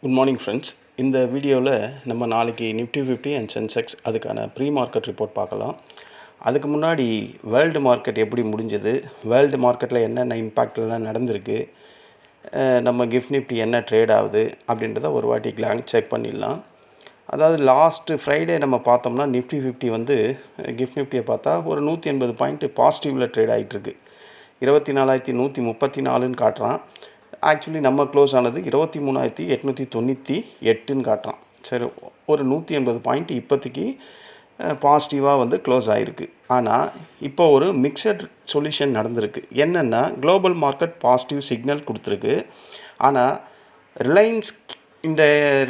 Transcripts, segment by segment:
Good morning friends. இந்த வீடியோவில் நம்ம நாளைக்கு நிஃப்டி 50 அண்ட் சென்செக்ஸ் அதுக்கான ப்ரீ மார்க்கெட் ரிப்போர்ட் பார்க்கலாம். அதுக்கு முன்னாடி வேர்ல்டு மார்க்கெட் எப்படி முடிஞ்சது, வேர்ல்டு மார்க்கெட்டில் என்னென்ன இம்பேக்ட்லாம் நடந்திருக்கு, நம்ம கிஃப்ட் நிஃப்டி என்ன ட்ரேட் ஆகுது அப்படின்றத ஒரு வாட்டி கிளான்ஸ் செக் பண்ணிடலாம். அதாவது லாஸ்ட்டு ஃப்ரைடே நம்ம பார்த்தோம்னா நிஃப்டி 50 வந்து கிஃப்ட் நிஃப்டியை பார்த்தா ஒரு 180 பாயிண்ட் பாசிட்டிவில் ட்ரேட் ஆகிட்டுருக்கு. 24,134ன்னு காட்டுறான். ஆக்சுவலி நம்ம க்ளோஸ் ஆனது 23,898ன்னு காட்டுறான். சரி, ஒரு 180 பாயிண்ட் இப்போதைக்கு பாசிட்டிவாக வந்து க்ளோஸ் ஆகிருக்கு. ஆனால் இப்போ ஒரு மிக்சட் சொல்யூஷன் நடந்திருக்கு. என்னென்னா, குளோபல் மார்க்கெட் பாசிட்டிவ் சிக்னல் கொடுத்துருக்கு. ஆனால்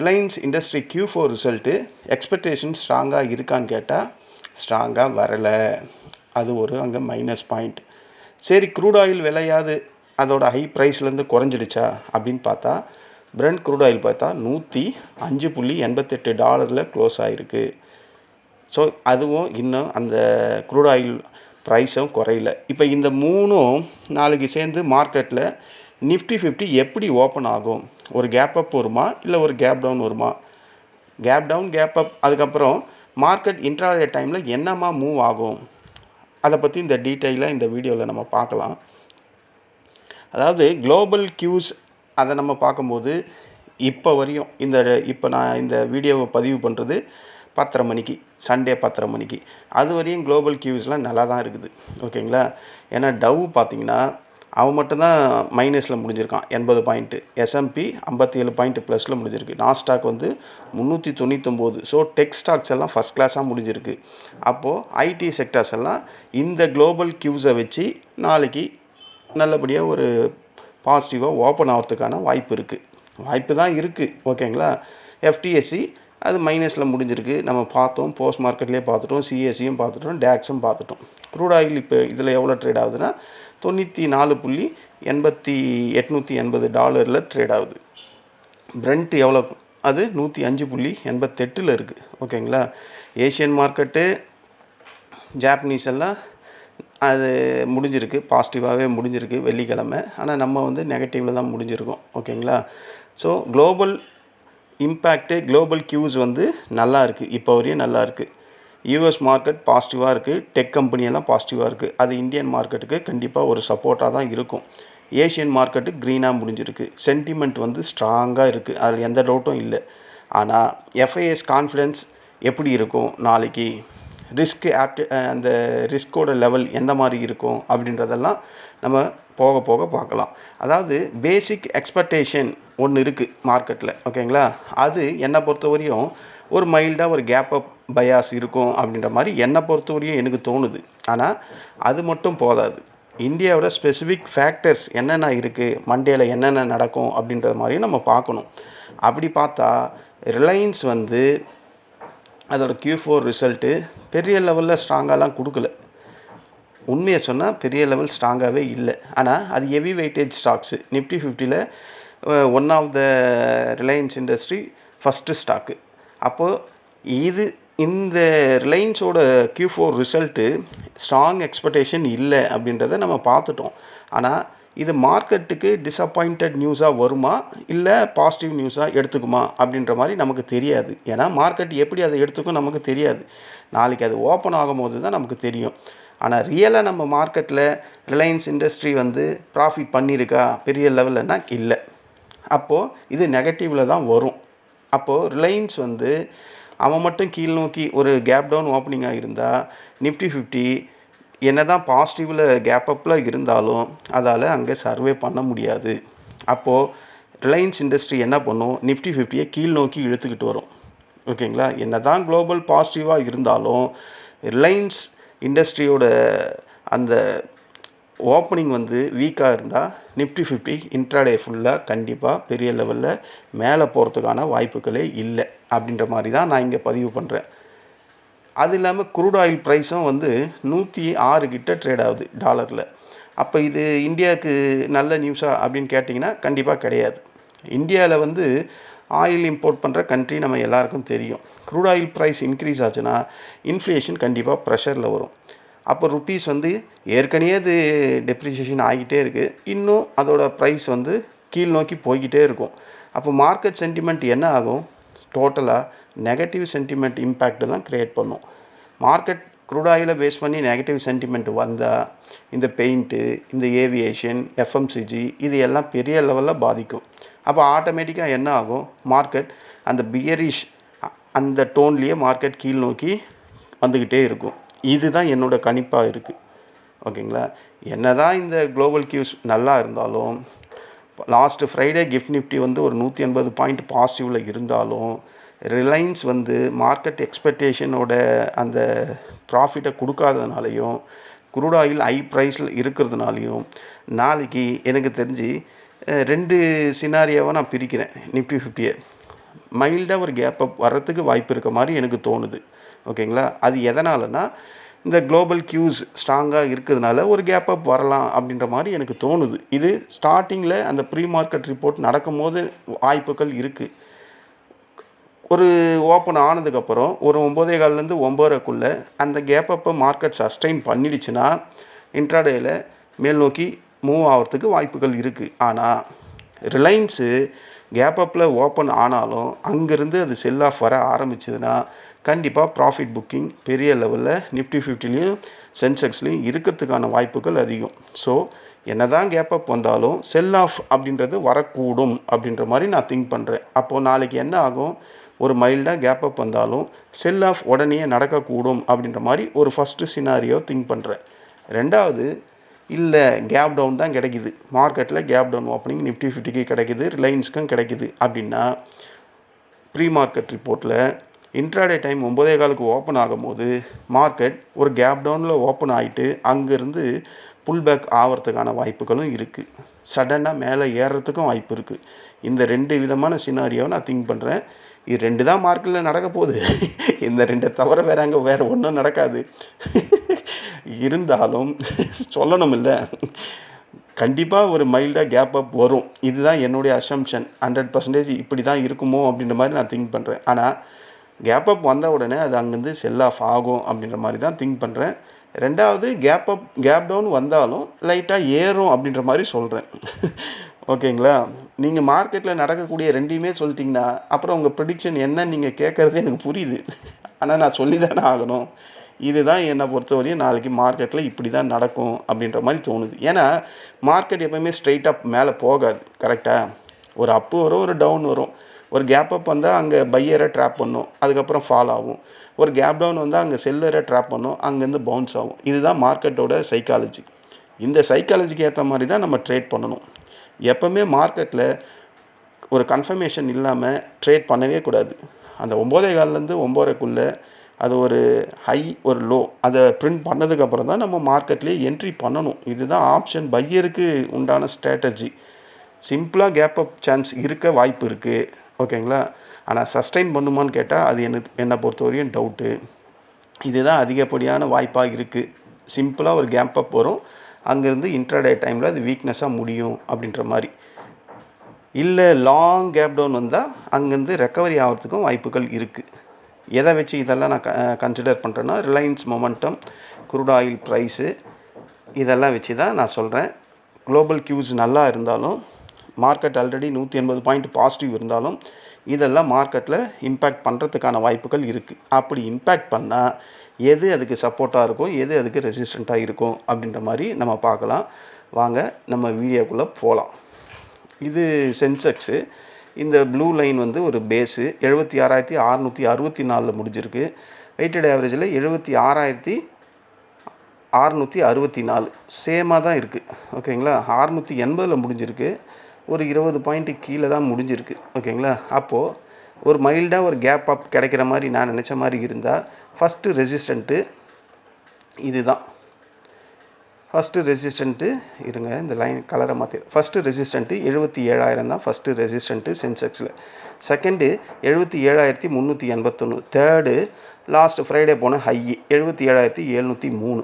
Reliance industry Q4 result expectation ஸ்ட்ராங்காக இருக்கான்னு கேட்டால் ஸ்ட்ராங்காக வரலை. அது ஒரு அங்கே மைனஸ் பாயிண்ட். சரி, க்ரூட் ஆயில் விலையாது அதோட ஹை ப்ரைஸ்லேருந்து குறைஞ்சிடுச்சா அப்படின்னு பார்த்தா பிரெண்ட் க்ரூட் ஆயில் பார்த்தா $105.88 க்ளோஸ் ஆகிருக்கு. ஸோ அதுவும் இன்னும் அந்த க்ரூட் ஆயில் ப்ரைஸும் குறையல. இப்போ இந்த மூணும் நாளைக்கு சேர்ந்து மார்க்கெட்டில் நிஃப்டி 50 எப்படி ஓப்பன் ஆகும்? ஒரு கேப் அப் வருமா, இல்லை ஒரு கேப் டவுன் வருமா? கேப் டவுன், கேப் அப், அதுக்கப்புறம் மார்க்கெட் இன்ட்ராடே டைமில் என்னமா மூவ் ஆகும்? அதை பற்றி இந்த டீட்டெயிலாக இந்த வீடியோவில் நம்ம பார்க்கலாம். அதாவது குளோபல் கியூஸ் அதை நம்ம பார்க்கும்போது இப்போ வரையும் இப்போ நான் இந்த வீடியோவை பதிவு பண்ணுறது 10:30 மணிக்கு, சண்டே 10:30 மணிக்கு. அது வரையும் குளோபல் கியூஸ்லாம் நல்லா தான் இருக்குது. ஓகேங்களா? ஏன்னா டவ் பார்த்திங்கன்னா அவன் மட்டும்தான் மைனஸில் முடிஞ்சிருக்கான், 80 பாயிண்ட்டு. S&P 57 பாயிண்ட் ப்ளஸில் முடிஞ்சிருக்கு. நாஸ்டாக் வந்து 399. ஸோ டெக் ஸ்டாக்ஸ் எல்லாம் ஃபஸ்ட் கிளாஸாக முடிஞ்சிருக்கு. அப்போது ஐடி செக்டர்ஸ் எல்லாம் இந்த குளோபல் கியூஸை வச்சு நாளைக்கு நல்லபடியாக ஒரு பாசிட்டிவாக ஓப்பன் ஆகிறதுக்கான வாய்ப்பு தான் இருக்குது. ஓகேங்களா? FTSE அது மைனஸில் முடிஞ்சிருக்கு. நம்ம பார்த்தோம், போஸ்ட் மார்க்கெட்லேயே பார்த்துட்டோம், CSEயும் பார்த்துட்டோம், டேக்ஸும் பார்த்துட்டோம். க்ரூட் ஆயில் இப்போ இதில் எவ்வளோ ட்ரேட் ஆகுதுன்னா $94.880 ட்ரேட் ஆகுது. பிரெண்ட் எவ்வளோ? அது 105.88 இருக்குது. ஓகேங்களா? ஏஷியன் மார்க்கெட்டு, ஜாப்பனீஸ் எல்லாம் அது முடிஞ்சிருக்கு, பாசிட்டிவாகவே முடிஞ்சிருக்கு வெள்ளிக்கிழமை. ஆனால் நம்ம வந்து நெகட்டிவில் தான் முடிஞ்சிருக்கோம். ஓகேங்களா? ஸோ குளோபல் இம்பேக்ட்டு, குளோபல் கியூஸ் வந்து நல்லா இருக்குது, இப்போ வரையும் நல்லா இருக்குது. US மார்க்கெட் பாசிட்டிவாக இருக்குது, டெக் கம்பெனியெல்லாம் பாசிட்டிவாக இருக்குது. அது இந்தியன் மார்க்கெட்டுக்கு கண்டிப்பாக ஒரு சப்போர்ட்டாக தான் இருக்கும். ஏஷியன் மார்க்கெட்டு க்ரீனாக முடிஞ்சிருக்கு. சென்டிமெண்ட் வந்து ஸ்ட்ராங்காக இருக்குது, அதில் எந்த டவுட்டும் இல்லை. ஆனால் FIS கான்ஃபிடென்ஸ் எப்படி இருக்கும் நாளைக்கு, அந்த ரிஸ்கோட லெவல் எந்த மாதிரி இருக்கும் அப்படின்றதெல்லாம் நம்ம போக போக பார்க்கலாம். அதாவது பேசிக் எக்ஸ்பெக்டேஷன் ஒன்று இருக்குது மார்க்கெட்டில். ஓகேங்களா? அது என்னை பொறுத்தவரையும் ஒரு மைல்டாக ஒரு கேப் அப் பயாஸ் இருக்கும் அப்படின்ற மாதிரி என்னை பொறுத்தவரையும் எனக்கு தோணுது. ஆனால் அது மட்டும் போதாது. இந்தியாவோட ஸ்பெசிஃபிக் ஃபேக்டர்ஸ் என்னென்ன இருக்குது, மண்டேல என்னென்ன நடக்கும் அப்படின்ற மாதிரியும் நம்ம பார்க்கணும். அப்படி பார்த்தா ரிலையன்ஸ் வந்து அதோட Q4 ரிசல்ட்டு பெரிய லெவலில் ஸ்ட்ராங்காலாம் கொடுக்கல. உண்மையை சொன்னால் பெரிய லெவல் ஸ்ட்ராங்காகவே இல்லை. ஆனால் அது ஹெவி வெயிட்டேஜ் ஸ்டாக்ஸு. நிஃப்டி 50ல் one of the Reliance industry first stock. அப்போது இந்த ரிலையன்ஸோட Q4 ரிசல்ட்டு ஸ்ட்ராங் எக்ஸ்பெக்டேஷன் இல்லை அப்படின்றத நம்ம பார்த்துட்டோம். ஆனால் இது மார்க்கெட்டுக்கு டிஸப்பாயிண்டட் நியூஸாக வருமா, இல்லை பாசிட்டிவ் நியூஸாக எடுத்துக்குமா அப்படின்ற மாதிரி நமக்கு தெரியாது. ஏன்னா மார்க்கெட் எப்படி அதை எடுத்துக்கும் நமக்கு தெரியாது. நாளைக்கு அது ஓப்பன் ஆகும்போது தான் நமக்கு தெரியும். ஆனால் ரியலாக நம்ம மார்க்கெட்டில் ரிலையன்ஸ் இண்டஸ்ட்ரி வந்து ப்ராஃபிட் பண்ணியிருக்கா பெரிய லெவல்லன்னா இல்லை. அப்போது இது நெகட்டிவில் தான் வரும். அப்போது ரிலையன்ஸ் வந்து அவன் மட்டும் கீழ் நோக்கி ஒரு கேப் டவுன் ஓப்பனிங்காக இருந்தால் நிஃப்டி 50 என்ன தான் பாசிட்டிவில் கேப் அப்பில் இருந்தாலும் அதால் அங்கே சர்வே பண்ண முடியாது. அப்போது ரிலையன்ஸ் இண்டஸ்ட்ரி என்ன பண்ணும், நிஃப்டி 50யை கீழ் நோக்கி இழுத்துக்கிட்டு வரும். ஓகேங்களா? என்ன தான் குளோபல் பாசிட்டிவாக இருந்தாலும் ரிலையன்ஸ் இண்டஸ்ட்ரியோட அந்த ஓப்பனிங் வந்து வீக்காக இருந்தால் நிஃப்டி 50 இன்ட்ராடே ஃபுல்லாக கண்டிப்பாக பெரிய லெவலில் மேலே போகிறதுக்கான வாய்ப்புகளே இல்லை அப்படின்ற மாதிரி தான் நான் இங்கே பதிவு பண்ணுறேன். அது இல்லாமல் க்ரூட் ஆயில் ப்ரைஸும் வந்து 106 கிட்ட ட்ரேட் ஆகுது டாலரில். அப்போ இது இந்தியாவுக்கு நல்ல நியூஸா அப்படின்னு கேட்டிங்கன்னா கண்டிப்பாக கிடையாது. இந்தியாவில் வந்து ஆயில் இம்போர்ட் பண்ணுற கண்ட்ரி நம்ம எல்லாருக்கும் தெரியும். க்ரூட் ஆயில் ப்ரைஸ் இன்க்ரீஸ் ஆச்சுன்னா இன்ஃப்ளேஷன் கண்டிப்பாக ப்ரெஷரில் வரும். அப்போ ருப்பீஸ் வந்து ஏற்கனவே அது டெப்ரிசியேஷன் ஆகிட்டே இருக்குது, இன்னும் அதோட ப்ரைஸ் வந்து கீழ் நோக்கி போய்கிட்டே இருக்கும். அப்போ மார்க்கெட் சென்டிமெண்ட் என்ன ஆகும்? டோட்டலாக நெகட்டிவ் சென்டிமெண்ட் இம்பேக்ட் தான் க்ரியேட் பண்ணும். மார்க்கெட் க்ரூட் ஆயிலை பேஸ் பண்ணி நெகட்டிவ் சென்டிமெண்ட் வந்தால் இந்த பெயிண்ட்டு, இந்த ஏவியேஷன், எஃப்எம்சிஜி இது எல்லாம் பெரிய லெவலில் பாதிக்கும். அப்போ ஆட்டோமேட்டிக்காக என்ன ஆகும்? மார்க்கெட் அந்த பியரிஷ் அந்த டோன்லேயே மார்க்கெட் கீழ் நோக்கி வந்துக்கிட்டே இருக்கும். இதுதான் என்னோட கணிப்பாக இருக்குது. ஓகேங்களா? என்ன தான் இந்த குளோபல் கியூஸ் நல்லா இருந்தாலும், லாஸ்ட்டு ஃப்ரைடே கிஃப்ட் நிஃப்டி வந்து ஒரு 180 பாயிண்ட் பாசிட்டிவில் இருந்தாலும், ரிலையன்ஸ் வந்து மார்க்கெட் எக்ஸ்பெக்டேஷனோட அந்த ப்ராஃபிட்டை கொடுக்காததுனாலையும், க்ரூட் ஆயில் ஹை ப்ரைஸில் இருக்கிறதுனாலையும், நாளைக்கு எனக்கு தெரிஞ்சு 2 சினாரியாவை நான் பிரிக்கிறேன். நிஃப்டி 50 மைல்டாக ஒரு கேப் அப் வர்றதுக்கு வாய்ப்பு இருக்க மாதிரி எனக்கு தோணுது. ஓகேங்களா? அது எதனாலனா, இந்த குளோபல் கியூஸ் ஸ்ட்ராங்காக இருக்கிறதுனால ஒரு கேப் அப் வரலாம் அப்படின்ற மாதிரி எனக்கு தோணுது. இது ஸ்டார்டிங்கில் அந்த ப்ரீ மார்க்கெட் ரிப்போர்ட் நடக்கும்போது வாய்ப்புகள் இருக்குது. ஒரு ஓப்பன் ஆனதுக்கப்புறம் ஒரு 9:15 9:30க்குள்ளே அந்த கேப் அப்பை மார்க்கெட் சஸ்டெயின் பண்ணிடுச்சுன்னா இன்ட்ராடேயில் மேல் நோக்கி மூவ் ஆகிறதுக்கு வாய்ப்புகள் இருக்குது. ஆனால் ரிலையன்ஸு கேப் அப்பில் ஓப்பன் ஆனாலும் அங்கேருந்து அது செல் ஆஃப் வர ஆரம்பிச்சதுன்னா கண்டிப்பாக ப்ராஃபிட் புக்கிங் பெரிய லெவலில் நிஃப்டி 50லையும் சென்செக்ஸ்லையும் இருக்கிறதுக்கான வாய்ப்புகள் அதிகம். ஸோ என்ன தான் கேப் அப் வந்தாலும் செல் ஆஃப் அப்படின்றது வரக்கூடும் அப்படின்ற மாதிரி நான் திங்க் பண்ணுறேன். அப்போது நாளைக்கு என்ன ஆகும்? ஒரு மைல்டாக கேப் அப் வந்தாலும் செல் ஆஃப் உடனே நடக்கக்கூடும் அப்படின்ற மாதிரி ஒரு ஃபஸ்ட்டு சினாரியோ திங்க் பண்ணுறேன். ரெண்டாவது, இல்லை கேப் டவுன் தான் கிடைக்குது, மார்க்கெட்டில் கேப் டவுன் ஓப்பனிங் நிஃப்டி 50க்கு கிடைக்குது, ரிலையன்ஸ்க்கும் கிடைக்குது அப்படின்னா ப்ரீ மார்க்கெட் ரிப்போர்ட்டில் இன்ட்ராடே டைம் 9:15க்கு ஓப்பன் ஆகும்போது மார்க்கெட் ஒரு கேப் டவுனில் ஓப்பன் ஆகிட்டு அங்கேருந்து புல் பேக் ஆகிறதுக்கான வாய்ப்புகளும் இருக்குது. சடனாக மேலே ஏறுறதுக்கும் வாய்ப்பு இருக்குது. இந்த 2 விதமான சினாரியோவை நான் திங்க் பண்ணுறேன். இது 2 தான் மார்க்கெட்டில் நடக்க போகுது. இந்த 2 தவிர வேறு ஒன்றும் நடக்காது. இருந்தாலும் சொல்லணும் இல்லை, கண்டிப்பாக ஒரு மைல்டாக கேப் அப் வரும். இதுதான் என்னுடைய அசம்ஷன். 100% இப்படி தான் இருக்குமோ அப்படின்ற மாதிரி நான் திங்க் பண்ணுறேன். ஆனால் கேப் அப் வந்த உடனே அது அங்கேருந்து செல் ஆஃப் ஆகும் அப்படின்ற மாதிரி தான் திங்க் பண்ணுறேன். ரெண்டாவது, கேப் டவுன் வந்தாலும் லைட்டாக ஏறும் அப்படின்ற மாதிரி சொல்கிறேன். ஓகேங்களா? நீங்கள் மார்க்கெட்டில் நடக்கக்கூடிய 2யுமே சொல்லிட்டிங்கன்னா அப்புறம் உங்கள் ப்ரெடிக்ஷன் என்னன்னு நீங்கள் கேட்குறதே எனக்கு புரியுது. ஆனால் நான் சொல்லி தானே ஆகணும். இதுதான் என்னை பொறுத்தவரையும் நாளைக்கு மார்க்கெட்டில் இப்படி தான் நடக்கும் அப்படின்ற மாதிரி தோணுது. ஏன்னா மார்க்கெட் எப்போயுமே ஸ்ட்ரைட்டாக மேலே போகாது. கரெக்டாக? ஒரு அப்பு வரும், ஒரு டவுன் வரும். ஒரு கேப் அப் வந்தால் அங்கே பையரை ட்ராப் பண்ணும், அதுக்கப்புறம் ஃபால் ஆகும். ஒரு கேப் டவுன் வந்தால் அங்கே செல்லரை ட்ராப் பண்ணும், அங்கேருந்து பவுன்ஸ் ஆகும். இதுதான் மார்க்கெட்டோட சைக்காலஜி. இந்த சைக்காலஜிக்கு ஏற்ற மாதிரி தான் நம்ம ட்ரேட் பண்ணணும். எப்போவுமே மார்க்கெட்டில் ஒரு கன்ஃபர்மேஷன் இல்லாமல் ட்ரேட் பண்ணவே கூடாது. அந்த 9:15 9:30க்குள்ளே அது ஒரு ஹை ஒரு லோ அதை பிரிண்ட் பண்ணதுக்கப்புறம் தான் நம்ம மார்க்கெட்லேயே என்ட்ரி பண்ணணும். இதுதான் ஆப்ஷன் பையருக்கு உண்டான ஸ்ட்ராட்டஜி. சிம்பிளாக கேப் அப் சான்ஸ் இருக்க வாய்ப்பு இருக்குது. ஓகேங்களா? ஆனால் சஸ்டெயின் பண்ணுமான்னு கேட்டால் அது என்னை பொறுத்தவரையும் டவுட்டு. இதுதான் அதிகப்படியான வாய்ப்பாக இருக்குது. சிம்பிளாக ஒரு கேப் அப் வரும், அங்கேருந்து இன்ட்ராடே டைமில் அது வீக்னஸாக முடியும் அப்படின்ற மாதிரி. இல்லை லாங் கேப் டவுன் வந்தால் அங்கேருந்து ரெக்கவரி ஆகிறதுக்கும் வாய்ப்புகள் இருக்குது. எதை வச்சு இதெல்லாம் நான் கன்சிடர் பண்ணுறேன்னா, Reliance momentum, crude oil price இதெல்லாம் வச்சு தான் நான் சொல்கிறேன். குளோபல் கியூஸ் நல்லா இருந்தாலும், மார்க்கெட் ஆல்ரெடி 180 பாயிண்ட் பாசிட்டிவ் இருந்தாலும் இதெல்லாம் மார்க்கெட்டில் இம்பேக்ட் பண்ணுறதுக்கான வாய்ப்புகள் இருக்குது. அப்படி இம்பேக்ட் பண்ணால் எது அதுக்கு சப்போர்ட்டாக இருக்கும், எது அதுக்கு ரெசிஸ்டண்ட்டாக இருக்கும் அப்படின்ற மாதிரி நம்ம பார்க்கலாம். வாங்க நம்ம வீடியோக்குள்ளே போகலாம். இது சென்செக்ஸு. இந்த ப்ளூ லைன் வந்து ஒரு பேஸு 76,664 முடிஞ்சிருக்கு. வெயிட்டட் ஆவரேஜில் 76,664 சேமாக தான் இருக்குது. ஓகேங்களா? 680 முடிஞ்சிருக்கு. ஒரு 20 பாயிண்ட்டு கீழே தான் முடிஞ்சிருக்கு. ஓகேங்களா? அப்போது ஒரு மைல்டாக ஒரு கேப் அப் கிடைக்கிற மாதிரி நான் நினச்ச மாதிரி இருந்தால் ஃபஸ்ட்டு ரெசிஸ்டண்ட்டு இது தான். ஃபஸ்ட்டு ரெசிஸ்டண்ட்டு இருங்க, இந்த லைன் கலரை மாற்றி. ஃபஸ்ட்டு ரெசிஸ்டண்ட்டு 77,000 தான் ஃபஸ்ட்டு ரெசிஸ்டண்ட்டு சென்செக்ஸில். செகண்டு 77,381. தேர்டு லாஸ்ட் ஃப்ரைடே போன ஹை 77,703.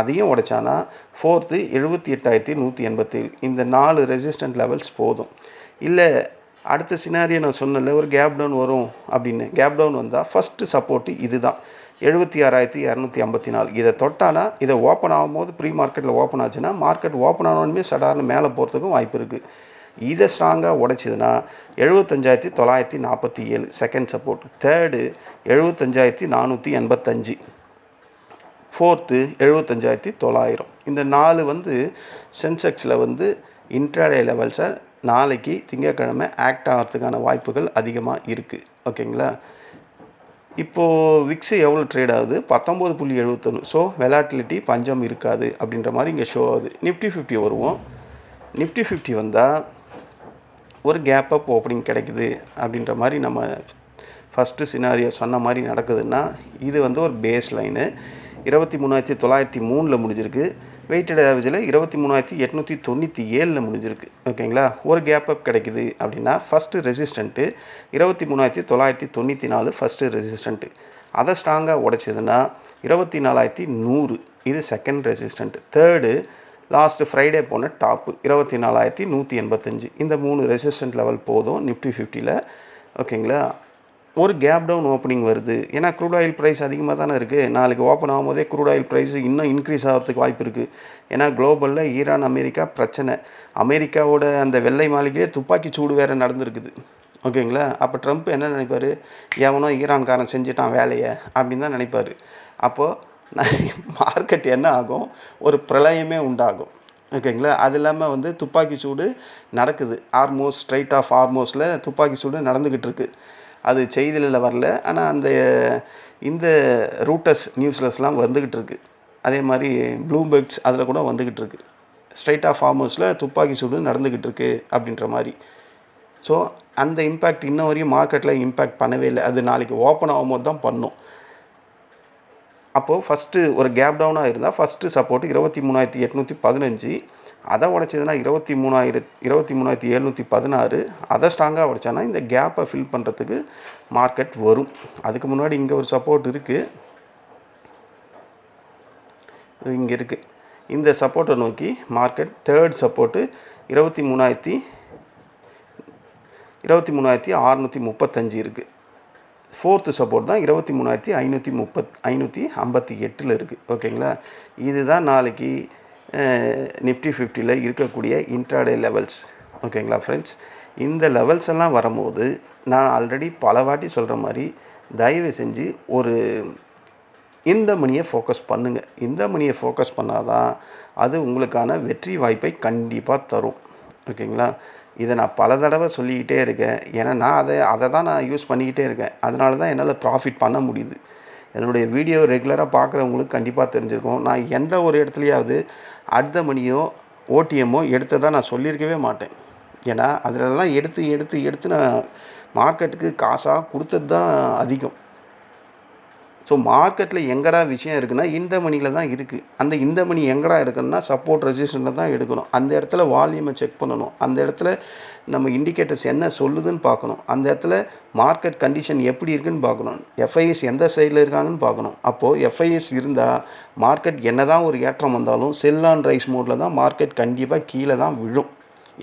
அதையும் உடைச்சானா ஃபோர்த்து 78,187. இந்த 4 ரெசிஸ்டன்ட் லெவல்ஸ் போதும். இல்லை அடுத்த சினாரியோ நான் சொன்னல ஒரு கேப் டவுன் வரும் அப்படின்னு. கேப் டவுன் வந்தால் ஃபஸ்ட்டு சப்போர்ட்டு இது தான் 76,254. இதை தொட்டானா, இதை ஓப்பன் ஆகும்போது ப்ரீ மார்க்கெட்டில் ஓப்பன் ஆச்சுன்னா மார்க்கெட் ஓப்பன் ஆனோடனே சடார்னு மேலே போகிறதுக்கும் வாய்ப்பு இருக்குது. இதை ஸ்ட்ராங்காக உடைச்சிதுன்னா 75,947 செகண்ட் சப்போர்ட், தேர்டு 75,485, ஃபோர்த்து 75,900. இந்த 4 வந்து சென்செக்ஸில் வந்து இன்ட்ராடே லெவல்ஸை நாளைக்கு திங்கட்கிழமை ஆக்ட் ஆகிறதுக்கான வாய்ப்புகள் அதிகமாக இருக்குது. ஓகேங்களா? இப்போது விக்ஸு எவ்வளோ ட்ரேட் ஆகுது? 19.71. ஸோ வெலாட்டிலிட்டி பஞ்சம் இருக்காது அப்படின்ற மாதிரி இங்கே ஷோ ஆகுது. நிஃப்டி 50 வருவோம். நிஃப்டி 50 வந்தால் ஒரு கேப் அப் ஓப்பனிங் கிடைக்குது அப்படின்ற மாதிரி நம்ம ஃபஸ்ட்டு சினாரியோ சொன்ன மாதிரி நடக்குதுன்னா இது வந்து ஒரு பேஸ் லைனு. 23,903 முடிஞ்சிருக்கு. வெயிட்டட் ஆவரேஜில் 23,897 முடிஞ்சிருக்கு. ஓகேங்களா? ஒரு கேப் அப் கிடைக்குது அப்படின்னா ஃபஸ்ட்டு ரெசிஸ்டண்ட்டு 23,994 ஃபஸ்ட்டு ரெசிஸ்டண்ட்டு. அதை ஸ்ட்ராங்காக உடைச்சதுன்னா 24,100 இது second resistant. Third last Friday போன டாப்பு 24,185. இந்த 3 ரெசிஸ்டன்ட் லெவல் போதும் நிஃப்டி 50ல். ஓகேங்களா? ஒரு கேப் டவுன் ஓப்பனிங் வருது. ஏன்னா க்ரூட் ஆயில் ப்ரைஸ் அதிகமாக தானே இருக்குது. நாளைக்கு ஓப்பன் ஆகும்போதே க்ரூட் ஆயில் ப்ரைஸ் இன்னும் இன்க்ரீஸ் ஆகிறதுக்கு வாய்ப்பு இருக்குது. ஏன்னா குளோபலில் ஈரான் அமெரிக்கா பிரச்சனை. அமெரிக்காவோட அந்த வெள்ளை மாளிகையே துப்பாக்கி சூடு வேறு நடந்துருக்குது. ஓகேங்களா? அப்போ ட்ரம்ப் என்ன நினைப்பார்? எவனோ ஈரான்காரன் செஞ்சுட்டான் வேலையை அப்படின்னு தான் நினைப்பார். அப்போது மார்க்கெட் என்ன ஆகும்? ஒரு பிரளயமே உண்டாகும். ஓகேங்களா? அது இல்லாமல் வந்து துப்பாக்கி சூடு நடக்குது. ஆர்மோஸ், ஸ்ட்ரைட் ஆஃப் ஆர்மோஸில் துப்பாக்கி சூடு நடந்துக்கிட்டு இருக்குது. அது செய்தியில் வரல, ஆனால் இந்த ரூட்டர்ஸ் நியூஸ்லஸ்லாம் வந்துக்கிட்டு இருக்குது. அதே மாதிரி ப்ளூம்பெர்க்ஸ் அதில் கூட வந்துக்கிட்டு இருக்குது. ஸ்ட்ரைட் ஆஃப் ஹார்மோஸில் துப்பாக்கி சூடு நடந்துக்கிட்டு இருக்குது அப்படின்ற மாதிரி. ஸோ அந்த இம்பேக்ட் இன்ன வரையும் மார்க்கெட்டில் இம்பேக்ட் பண்ணவே இல்லை. அது நாளைக்கு ஓப்பன் ஆகும்போது தான் பண்ணும். அப்போது ஃபஸ்ட்டு ஒரு கேப் டவுனாக இருந்தால் ஃபஸ்ட்டு சப்போர்ட் 23,815. அதை உடைச்சதுன்னா 23,716. அதை ஸ்ட்ராங்காக உடைச்சானா இந்த கேப்பை ஃபில் பண்ணுறதுக்கு மார்க்கெட் வரும். அதுக்கு முன்னாடி இங்கே ஒரு சப்போர்ட் இருக்குது, இங்கே இருக்குது. இந்த சப்போர்ட்டை நோக்கி மார்க்கெட் தேர்ட் சப்போர்ட்டு 23,635 இருக்குது. ஃபோர்த்து சப்போர்ட் தான் 23,558 இருக்குது. ஓகேங்களா? இதுதான் நாளைக்கு நிஃப்டி 50ல் இருக்கக்கூடிய இன்ட்ராடே லெவல்ஸ். ஓகேங்களா ஃப்ரெண்ட்ஸ்? இந்த லெவல்ஸ் எல்லாம் வரும்போது நான் ஆல்ரெடி பல வாட்டி சொல்கிற மாதிரி தயவு செஞ்சு ஒரு இந்த மணியை ஃபோக்கஸ் பண்ணுங்கள். இந்த மணியை ஃபோக்கஸ் பண்ணால் தான் அது உங்களுக்கான வெற்றி வாய்ப்பை கண்டிப்பாக தரும். ஓகேங்களா? இதை நான் பல தடவை சொல்லிக்கிட்டே இருக்கேன். ஏன்னா நான் அதை தான் நான் யூஸ் பண்ணிக்கிட்டே இருக்கேன். அதனால தான் என்னால் ப்ராஃபிட் பண்ண முடியுது. என்னுடைய வீடியோ ரெகுலராக பார்க்குறவங்களுக்கு கண்டிப்பாக தெரிஞ்சிருக்கும். நான் எந்த ஒரு இடத்துலையாவது அடுத்த மணியோ ஓடிஎம்மோ எடுத்ததாக நான் சொல்லியிருக்கவே மாட்டேன். ஏன்னா அதிலெல்லாம் எடுத்து நான் மார்க்கெட்டுக்கு காசாக கொடுத்தது தான் அதிகம். ஸோ மார்க்கெட்டில் எங்கடா விஷயம் இருக்குன்னா இந்த மணியில் தான் இருக்குது. இந்த மணி எங்கடா எடுக்கணும்னா சப்போர்ட் ரெசிஸ்டன்ட்டில் தான் எடுக்கணும். அந்த இடத்துல வால்யூமை செக் பண்ணணும். அந்த இடத்துல நம்ம இண்டிகேட்டர்ஸ் என்ன சொல்லுதுன்னு பார்க்கணும். அந்த இடத்துல மார்க்கெட் கண்டிஷன் எப்படி இருக்குதுன்னு பார்க்கணும். எஃப்ஐஎஸ் எந்த சைடில் இருக்காங்கன்னு பார்க்கணும். அப்போது எஃப்ஐஎஸ் இருந்தால் மார்க்கெட் என்ன தான் ஒரு ஏற்றம் வந்தாலும் செல் ஆன் ரைஸ் மோடில் தான் மார்க்கெட் கண்டிப்பாக கீழே தான் விழும்.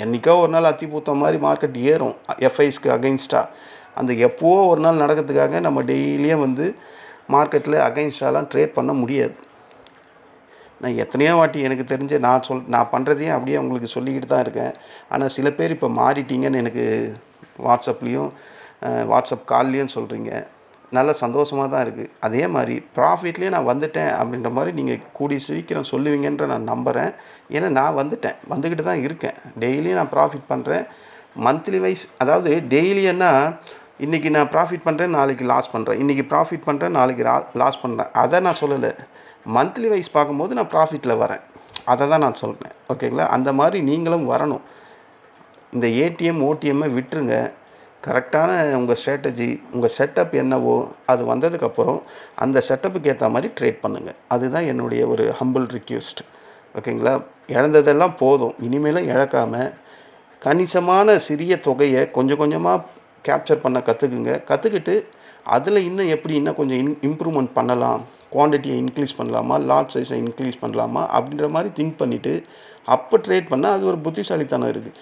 என்றைக்கோ ஒரு நாள் அத்தி பூத்த மாதிரி மார்க்கெட் ஏறும் எஃப்ஐஎஸ்க்கு அகைன்ஸ்டாக. அந்த எப்போவோ ஒரு நாள் நடக்கிறதுக்காக நம்ம டெய்லியும் வந்து மார்க்கெட்டில் அகைன்ஸ்டாலாம் ட்ரேட் பண்ண முடியாது. நான் எத்தனையோ வாட்டி எனக்கு தெரிஞ்ச நான் பண்ணுறதையும் அப்படியே உங்களுக்கு சொல்லிக்கிட்டு தான் இருக்கேன். ஆனால் சில பேர் இப்போ மாறிட்டீங்கன்னு எனக்கு வாட்ஸ்அப் கால்லையும் சொல்கிறீங்க. நல்ல சந்தோஷமாக தான் இருக்குது. அதே மாதிரி ப்ராஃபிட்லேயே நான் வந்துட்டேன் அப்படின்ற மாதிரி நீங்கள் கூடிய சீக்கிரம் சொல்லுவீங்கன்ற நான் நம்புகிறேன். ஏன்னா நான் வந்துக்கிட்டு தான் இருக்கேன். டெய்லியும் நான் ப்ராஃபிட் பண்ணுறேன். மந்த்லி வைஸ், அதாவது டெய்லின்னா இன்றைக்கி நான் ப்ராஃபிட் பண்ணுறேன், நாளைக்கு லாஸ் பண்ணுறேன், இன்றைக்கி ப்ராஃபிட் பண்ணுறேன், நாளைக்கு லாஸ் பண்ணுறேன். அதை நான் சொல்லலை. மந்த்லி வைஸ் பார்க்கும்போது நான் ப்ராஃபிட்டில் வரேன். அதை தான் நான் சொல்கிறேன். ஓகேங்களா? அந்த மாதிரி நீங்களும் வரணும். இந்த ஏடிஎம் ஓடிஎம்மை விட்டுருங்க. கரெக்டான உங்கள் ஸ்ட்ராட்டஜி, உங்கள் செட்டப் என்னவோ அது வந்ததுக்கப்புறம் அந்த செட்டப்புக்கு ஏற்ற மாதிரி ட்ரேட் பண்ணுங்கள். அதுதான் என்னுடைய ஒரு ஹம்பிள் ரிக்வெஸ்ட். ஓகேங்களா? இழந்ததெல்லாம் போதும். இனிமேலும் இழக்காமல் கணிசமான சிறிய தொகையை கொஞ்சம் கொஞ்சமாக கேப்சர் பண்ண கற்றுக்கிட்டு அதில் இன்னும் கொஞ்சம் இம்ப்ரூவ்மெண்ட் பண்ணலாம், குவான்டிட்டியை இன்க்ரீஸ் பண்ணலாமா, லாட் சைஸை இன்க்ரீஸ் பண்ணலாமா அப்படின்ற மாதிரி திங்க் பண்ணிவிட்டு அப்போ ட்ரேட் பண்ணால் அது ஒரு புத்திசாலித்தனம் இருக்குது.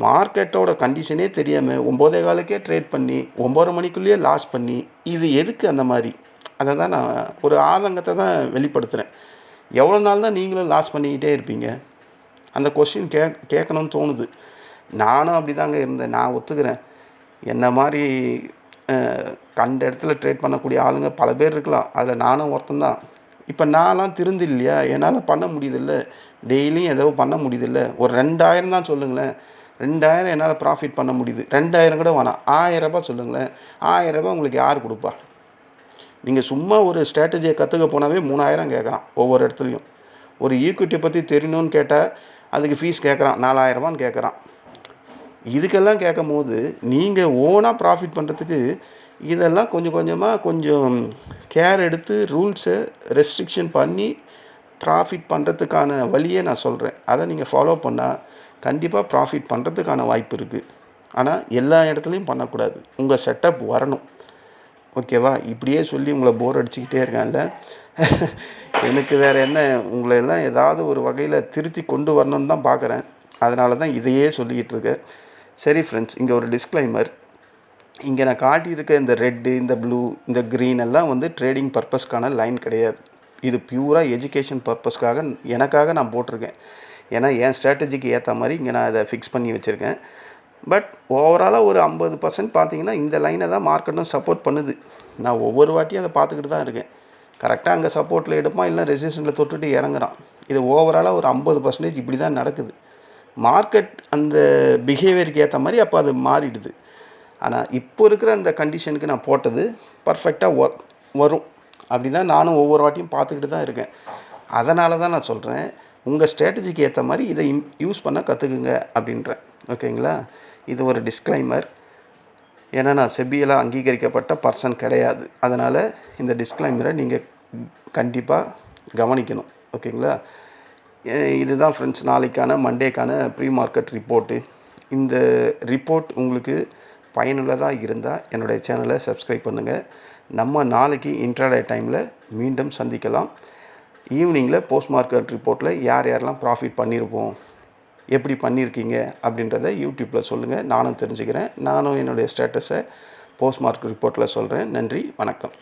மார்க்கெட்டோட கண்டிஷனே தெரியாமல் 9:15க்கே ட்ரேட் பண்ணி 9:30 மணிக்குள்ளேயே லாஸ் பண்ணி இது எதுக்கு? அந்த மாதிரி அதை தான் நான் ஒரு ஆதங்கத்தை தான் வெளிப்படுத்துகிறேன். எவ்வளோ நாள் தான் நீங்களும் லாஸ் பண்ணிக்கிட்டே இருப்பீங்க? அந்த கொஸ்டின் கேட்கணும்னு தோணுது. நானும் அப்படி தாங்க இருந்தேன், நான் ஒத்துக்கிறேன். என்ன மாதிரி கண்ட இடத்துல ட்ரேட் பண்ணக்கூடிய ஆளுங்க பல பேர் இருக்கலாம், அதில் நானும் ஒருத்தன் தான். இப்போ நான்லாம் திருந்து இல்லையா, என்னால் பண்ண முடியுதில்ல, டெய்லியும் ஏதோ பண்ண முடியுதில்ல. ஒரு 2000 தான் சொல்லுங்களேன், 2000 என்னால் ப்ராஃபிட் பண்ண முடியுது. 2000 கூட வேணாம், 1000 ரூபாய் சொல்லுங்களேன். 1000 ரூபாய் உங்களுக்கு யார் கொடுப்பா? நீங்கள் சும்மா ஒரு ஸ்ட்ராட்டஜியை கற்றுக்க போனாவே 3000 கேட்குறான் ஒவ்வொரு இடத்துலையும். ஒரு ஈக்விட்டியை பற்றி தெரியணும்னு கேட்டால் அதுக்கு ஃபீஸ் கேட்குறான், 4000 ரூபான்னு கேட்குறான். இதுக்கெல்லாம் கேட்கும் போது நீங்கள் ஓனாக ப்ராஃபிட் பண்ணுறதுக்கு இதெல்லாம் கொஞ்சம் கொஞ்சமாக கொஞ்சம் கேர் எடுத்து ரூல்ஸை ரெஸ்ட்ரிக்ஷன் பண்ணி ப்ராஃபிட் பண்ணுறதுக்கான வழியை நான் சொல்கிறேன். அதை நீங்கள் ஃபாலோ பண்ணால் கண்டிப்பாக ப்ராஃபிட் பண்ணுறதுக்கான வாய்ப்பு இருக்குது. ஆனால் எல்லா இடத்துலையும் பண்ணக்கூடாது, உங்கள் செட்டப் வரணும். ஓகேவா? இப்படியே சொல்லி உங்களை போர் அடிச்சுக்கிட்டே இருக்கான்ல. எனக்கு வேறு என்ன, உங்களை எல்லாம் ஏதாவது ஒரு வகையில் திருத்தி கொண்டு வரணும்னு தான் பார்க்குறேன். அதனால தான் இதையே சொல்லிக்கிட்டு இருக்கேன். சரி ஃப்ரெண்ட்ஸ், இங்கே ஒரு டிஸ்க்ளைமர். இங்கே நான் காட்டியிருக்க இந்த ரெட்டு, இந்த ப்ளூ, இந்த க்ரீன் எல்லாம் வந்து ட்ரேடிங் பர்பஸ்க்கான லைன் கிடையாது. இது பியூராக எஜுகேஷன் பர்பஸ்க்காக எனக்காக நான் போட்டிருக்கேன். ஏன்னா என் ஸ்ட்ராட்டஜிக்கு ஏற்ற மாதிரி இங்கே நான் அதை ஃபிக்ஸ் பண்ணி வச்சுருக்கேன். பட் ஓவராலாக ஒரு 50% பார்த்தீங்கன்னா இந்த லைனை தான் மார்க்கெட்டும் சப்போர்ட் பண்ணுது. நான் ஒவ்வொரு வாட்டியும் அதை பார்த்துக்கிட்டு தான் இருக்கேன். கரெக்டாக அங்கே சப்போர்ட்டில் எடுப்பான், இல்லை ரெசிஸ்டன்ட்டில் தொட்டுட்டு இறங்குறான். இது ஓவராலாக ஒரு 50% இப்படி தான் நடக்குது. மார்க்கெட் அந்த பிஹேவியருக்கு ஏற்ற மாதிரி அப்போ அது மாறிடுது. ஆனால் இப்போ இருக்கிற அந்த கண்டிஷனுக்கு நான் போட்டது பர்ஃபெக்டாக வரும். அப்படி தான் நானும் ஒவ்வொரு வாட்டியும் பார்த்துக்கிட்டு தான் இருக்கேன். அதனால தான் நான் சொல்கிறேன், உங்கள் ஸ்ட்ராட்டஜிக்கு ஏற்ற மாதிரி இதை யூஸ் பண்ண கற்றுக்குங்க அப்படின்றேன். ஓகேங்களா? இது ஒரு டிஸ்க்ளைமர். ஏன்னா நான் செபியில் அங்கீகரிக்கப்பட்ட பர்சன் கிடையாது. அதனால் இந்த டிஸ்க்ளைமரை நீங்கள் கண்டிப்பாக கவனிக்கணும். ஓகேங்களா? இதுதான் ஃப்ரெண்ட்ஸ் நாளைக்கான மண்டேக்கான ப்ரீ மார்க்கெட் ரிப்போர்ட்டு. இந்த ரிப்போர்ட் உங்களுக்கு பயனுள்ளதாக இருந்தால் என்னுடைய சேனலை சப்ஸ்கிரைப் பண்ணுங்கள். நம்ம நாளைக்கு இன்ட்ராடே டைமில் மீண்டும் சந்திக்கலாம். ஈவினிங்கில் போஸ்ட் மார்க்கெட் ரிப்போர்ட்டில் யார் யாரெல்லாம் ப்ராஃபிட் பண்ணியிருப்போம், எப்படி பண்ணியிருக்கீங்க அப்படின்றத யூடியூப்பில் சொல்லுங்கள், நானும் தெரிஞ்சுக்கிறேன். நானும் என்னுடைய ஸ்டேட்டஸை போஸ்ட் மார்க்கெட் ரிப்போர்ட்டில் சொல்கிறேன். நன்றி, வணக்கம்.